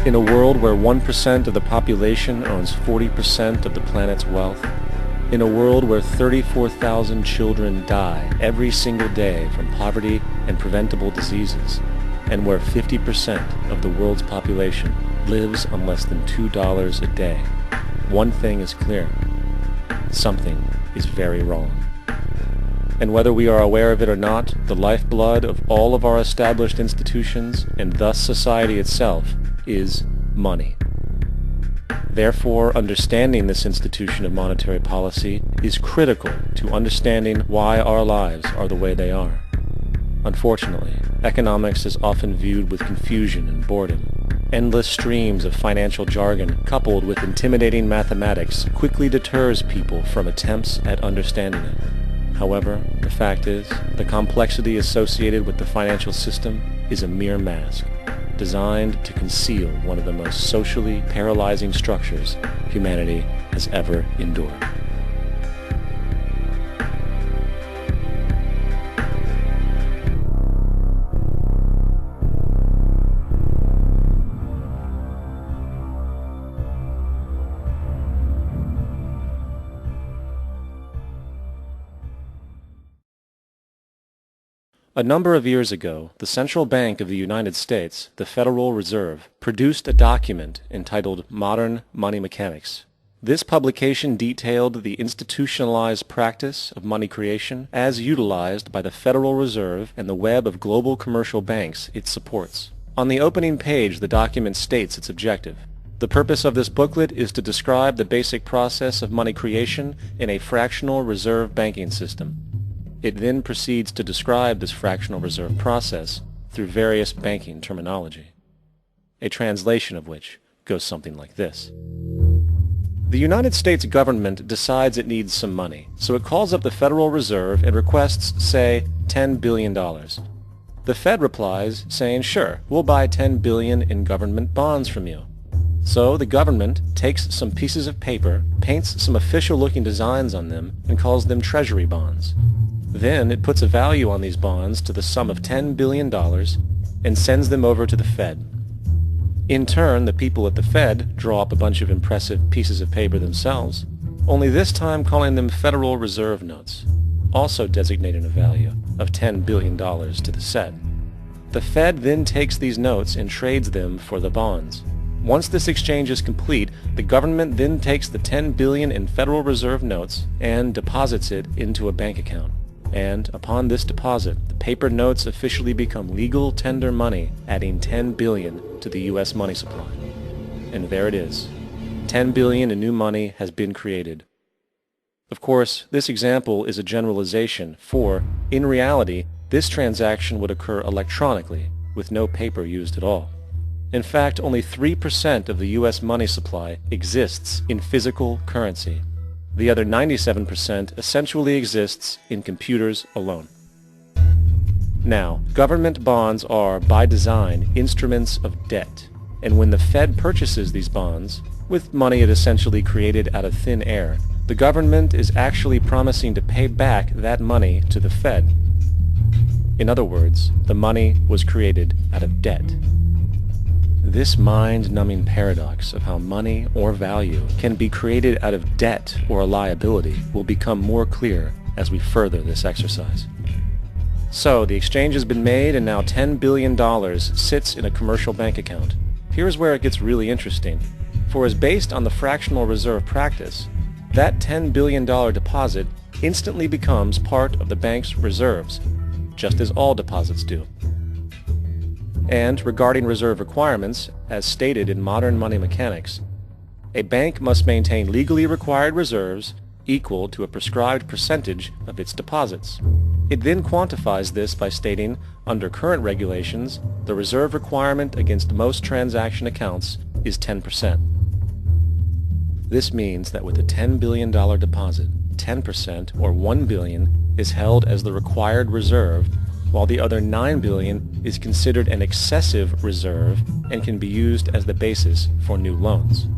In a world where 1% of the population owns 40% of the planet's wealth, in a world where 34,000 children die every single day from poverty and preventable diseases, and where 50% of the world's population lives on less than $2 a day, one thing is clear: something is very wrong. And whether we are aware of it or not, the lifeblood of all of our established institutions, and thus society itself, is money. Therefore, understanding this institution of monetary policy is critical to understanding why our lives are the way they are. Unfortunately, economics is often viewed with confusion and boredom. Endless streams of financial jargon coupled with intimidating mathematics quickly deters people from attempts at understanding it. However, the fact is, the complexity associated with the financial system is a mere mask, designed to conceal one of the most socially paralyzing structures humanity has ever endured. A number of years ago, the Central Bank of the United States, the Federal Reserve, produced a document entitled Modern Money Mechanics. This publication detailed the institutionalized practice of money creation as utilized by the Federal Reserve and the web of global commercial banks it supports. On the opening page, the document states its objective. The purpose of this booklet is to describe the basic process of money creation in a fractional reserve banking system. It then proceeds to describe this fractional reserve process through various banking terminology, a translation of which goes something like this. The United States government decides it needs some money, so it calls up the Federal Reserve and requests, say, $10 billion. The Fed replies saying, sure, we'll buy $10 billion in government bonds from you. So the government takes some pieces of paper, paints some official-looking designs on them, and calls them treasury bonds. Then it puts a value on these bonds to the sum of $10 billion and sends them over to the Fed. In turn, the people at the Fed draw up a bunch of impressive pieces of paper themselves, only this time calling them Federal Reserve notes, also designating a value of $10 billion to the Fed. The Fed then takes these notes and trades them for the bonds. Once this exchange is complete, the government then takes the $10 billion in Federal Reserve notes and deposits it into a bank account. And upon this deposit, the paper notes officially become legal tender money, adding $10 billion to the U.S. money supply. And there it is. $10 billion in new money has been created. Of course, this example is a generalization, for, in reality, this transaction would occur electronically, with no paper used at all. In fact, only 3% of the U.S. money supply exists in physical currency. The other 97% essentially exists in computers alone. Now, government bonds are, by design, instruments of debt, and when the Fed purchases these bonds, with money it essentially created out of thin air, the government is actually promising to pay back that money to the Fed. In other words, the money was created out of debt. This mind-numbing paradox of how money or value can be created out of debt or a liability will become more clear as we further this exercise. So, the exchange has been made and now $10 billion sits in a commercial bank account. Here's where it gets really interesting. For as based on the fractional reserve practice, that $10 billion deposit instantly becomes part of the bank's reserves, just as all deposits do. And regarding reserve requirements, as stated in Modern Money Mechanics, a bank must maintain legally required reserves equal to a prescribed percentage of its deposits. It then quantifies this by stating, under current regulations, the reserve requirement against most transaction accounts is 10%. This means that with a $10 billion deposit, 10%, or $1 billion, is held as the required reserve, while the other $9 billion is considered an excessive reserve and can be used as the basis for new loans.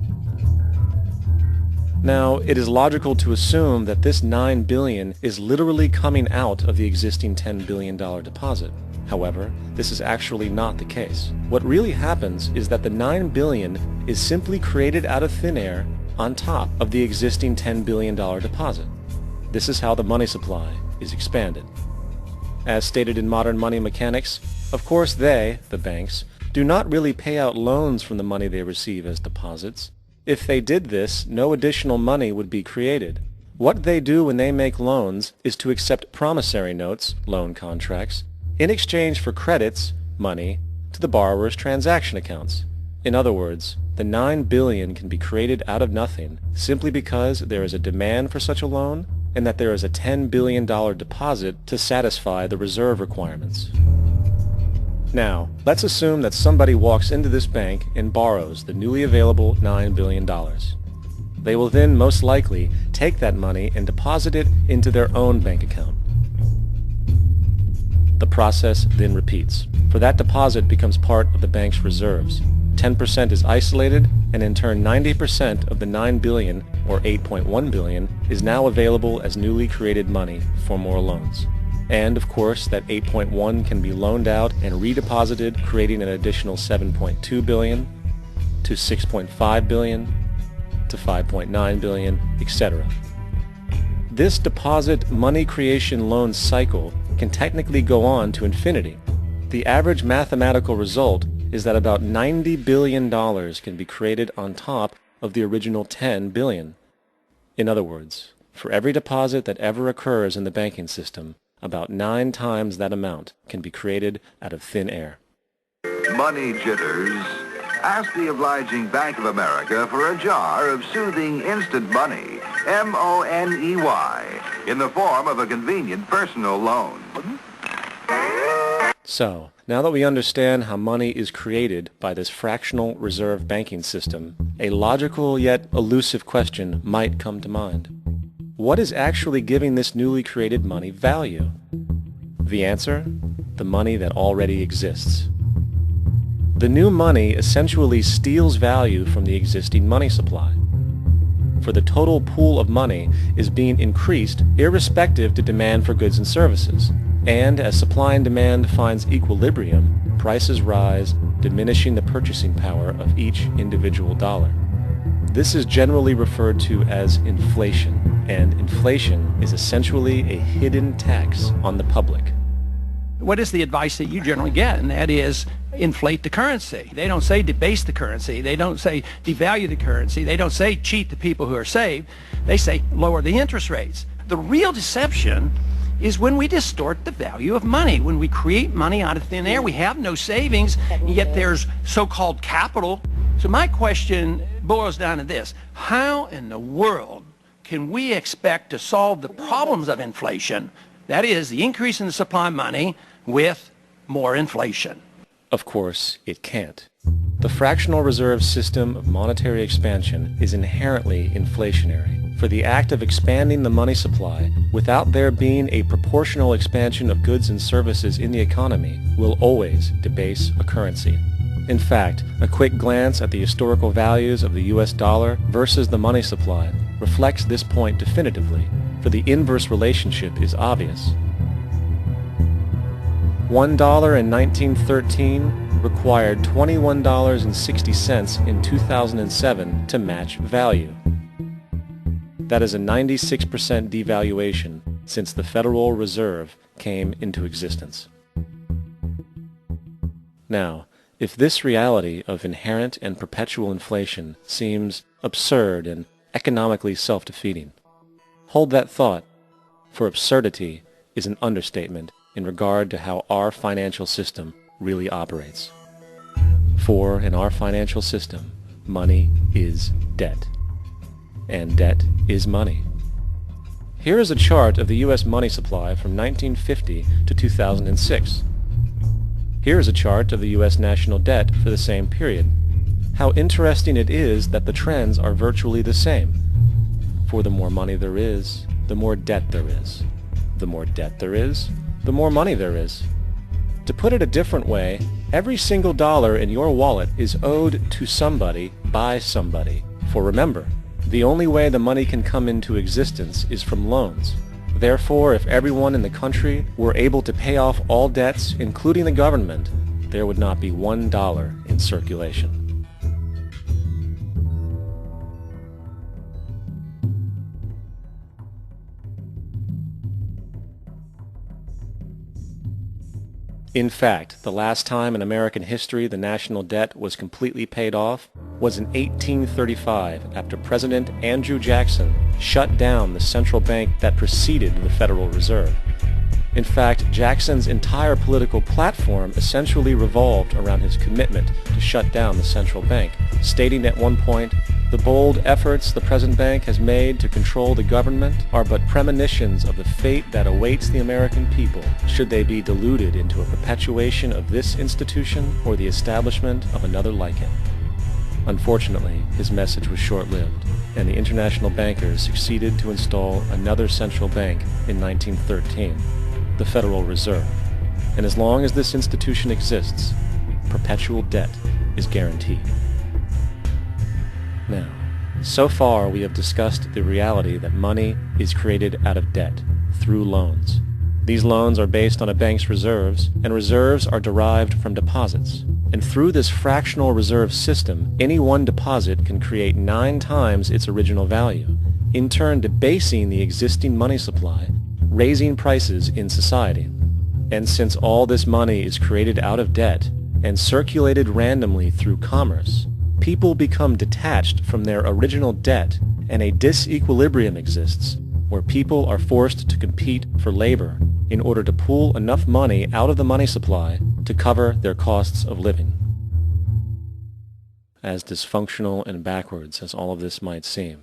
Now, it is logical to assume that this $9 billion is literally coming out of the existing $10 billion deposit. However, this is actually not the case. What really happens is that the $9 billion is simply created out of thin air on top of the existing $10 billion deposit. This is how the money supply is expanded. As stated in modern money mechanics, of course they, the banks, do not really pay out loans from the money they receive as deposits. If they did this, no additional money would be created. What they do when they make loans is to accept promissory notes, loan contracts, in exchange for credits, money, to the borrower's transaction accounts. In other words, the $9 billion can be created out of nothing simply because there is a demand for such a loan and that there is a $10 billion deposit to satisfy the reserve requirements. Now, let's assume that somebody walks into this bank and borrows the newly available $9 billion. They will then most likely take that money and deposit it into their own bank account. The process then repeats, for that deposit becomes part of the bank's reserves. 10% is isolated, and in turn 90% of the $9 billion, or $8.1 billion, is now available as newly created money for more loans. And of course, that 8.1 can be loaned out and redeposited, creating an additional 7.2 billion, to 6.5 billion, to 5.9 billion, etc. This deposit money creation loan cycle can technically go on to infinity. The average mathematical result is that about $90 billion can be created on top of the original $10 billion. In other words, for every deposit that ever occurs in the banking system, about 9 times that amount can be created out of thin air. Money jitters? Ask the obliging Bank of America for a jar of soothing instant money, M-O-N-E-Y, in the form of a convenient personal loan. So, now that we understand how money is created by this fractional reserve banking system, a logical yet elusive question might come to mind. What is actually giving this newly created money value? The answer? The money that already exists. The new money essentially steals value from the existing money supply. For the total pool of money is being increased irrespective to demand for goods and services. And as supply and demand finds equilibrium, prices rise, diminishing the purchasing power of each individual dollar. This is generally referred to as inflation, and inflation is essentially a hidden tax on the public. What is the advice that you generally get? And that is inflate the currency. They don't say debase the currency. They don't say devalue the currency. They don't say cheat the people who are saved. They say lower the interest rates. The real deception is when we distort the value of money. When we create money out of thin air, we have no savings, and yet there's so-called capital. So my question boils down to this: how in the world can we expect to solve the problems of inflation, that is, the increase in the supply of money, with more inflation? Of course, it can't. The fractional reserve system of monetary expansion is inherently inflationary. For the act of expanding the money supply without there being a proportional expansion of goods and services in the economy will always debase a currency. In fact, a quick glance at the historical values of the US dollar versus the money supply reflects this point definitively, for the inverse relationship is obvious. $1 in 1913 required $21.60 in 2007 to match value. That is a 96% devaluation since the Federal Reserve came into existence. Now, if this reality of inherent and perpetual inflation seems absurd and economically self-defeating, hold that thought, for absurdity is an understatement in regard to how our financial system really operates. For in our financial system, money is debt, and debt is money. Here is a chart of the U.S. money supply from 1950 to 2006. Here is a chart of the U.S. national debt for the same period. How interesting it is that the trends are virtually the same. For the more money there is, the more debt there is. The more debt there is, the more money there is. To put it a different way, every single dollar in your wallet is owed to somebody by somebody. For remember, the only way the money can come into existence is from loans. Therefore, if everyone in the country were able to pay off all debts, including the government, there would not be $1 in circulation. In fact, the last time in American history the national debt was completely paid off was in 1835 after President Andrew Jackson shut down the central bank that preceded the Federal Reserve. In fact, Jackson's entire political platform essentially revolved around his commitment to shut down the central bank, stating at one point, "The bold efforts the present bank has made to control the government are but premonitions of the fate that awaits the American people should they be deluded into a perpetuation of this institution or the establishment of another like it." Unfortunately, his message was short-lived, and the international bankers succeeded to install another central bank in 1913, the Federal Reserve. And as long as this institution exists, perpetual debt is guaranteed. Now, so far we have discussed the reality that money is created out of debt, through loans. These loans are based on a bank's reserves, and reserves are derived from deposits. And through this fractional reserve system, any one deposit can create 9 times its original value, in turn debasing the existing money supply, raising prices in society. And since all this money is created out of debt and circulated randomly through commerce, people become detached from their original debt, and a disequilibrium exists where people are forced to compete for labor in order to pool enough money out of the money supply to cover their costs of living. As dysfunctional and backwards as all of this might seem,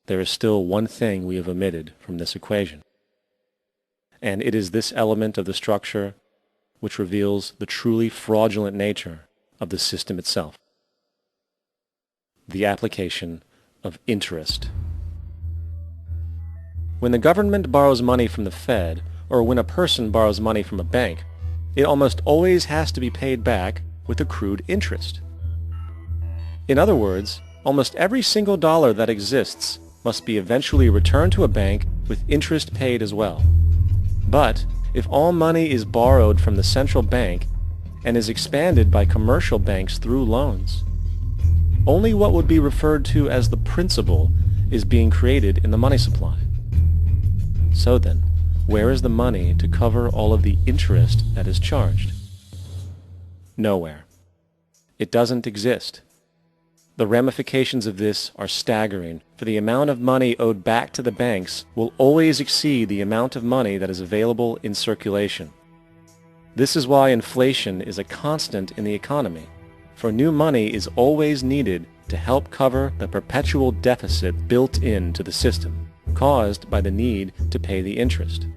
there is still one thing we have omitted from this equation. And it is this element of the structure which reveals the truly fraudulent nature of the system itself: the application of interest. When the government borrows money from the Fed, or when a person borrows money from a bank, it almost always has to be paid back with accrued interest. In other words, almost every single dollar that exists must be eventually returned to a bank with interest paid as well. But if all money is borrowed from the central bank and is expanded by commercial banks through loans, only what would be referred to as the principal is being created in the money supply. So then, where is the money to cover all of the interest that is charged? Nowhere. It doesn't exist. The ramifications of this are staggering, for the amount of money owed back to the banks will always exceed the amount of money that is available in circulation. This is why inflation is a constant in the economy, for new money is always needed to help cover the perpetual deficit built into the system, caused by the need to pay the interest.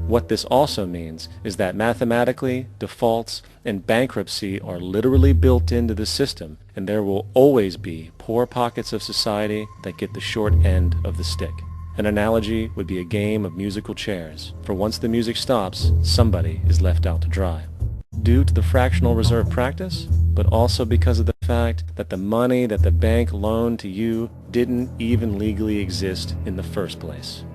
What this also means is that mathematically, defaults and bankruptcy are literally built into the system, and there will always be poor pockets of society that get the short end of the stick. An analogy would be a game of musical chairs, for once the music stops, somebody is left out to dry. Due to the fractional reserve practice, but also because of the fact that the money that the bank loaned to you didn't even legally exist in the first place.